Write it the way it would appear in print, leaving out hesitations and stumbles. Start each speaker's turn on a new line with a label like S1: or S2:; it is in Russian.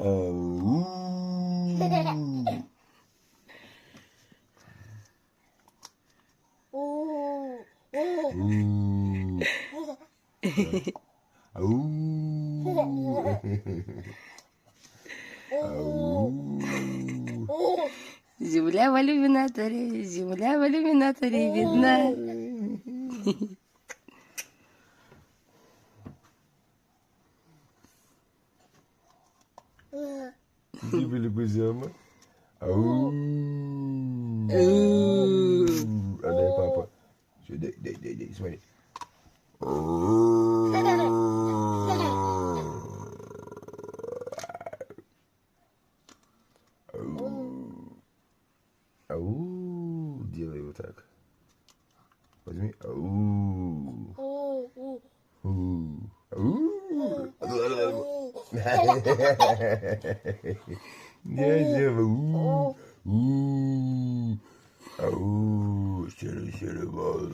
S1: Ау. Ау.
S2: Земля в иллюминаторе, земля в иллюминаторе видна.
S1: Диби-либи зяма. Ау. А дай папа. Все, дай, смотри. Ау. Делай вот так. Возьми. Ау. Дядя. Ау. Серый бал.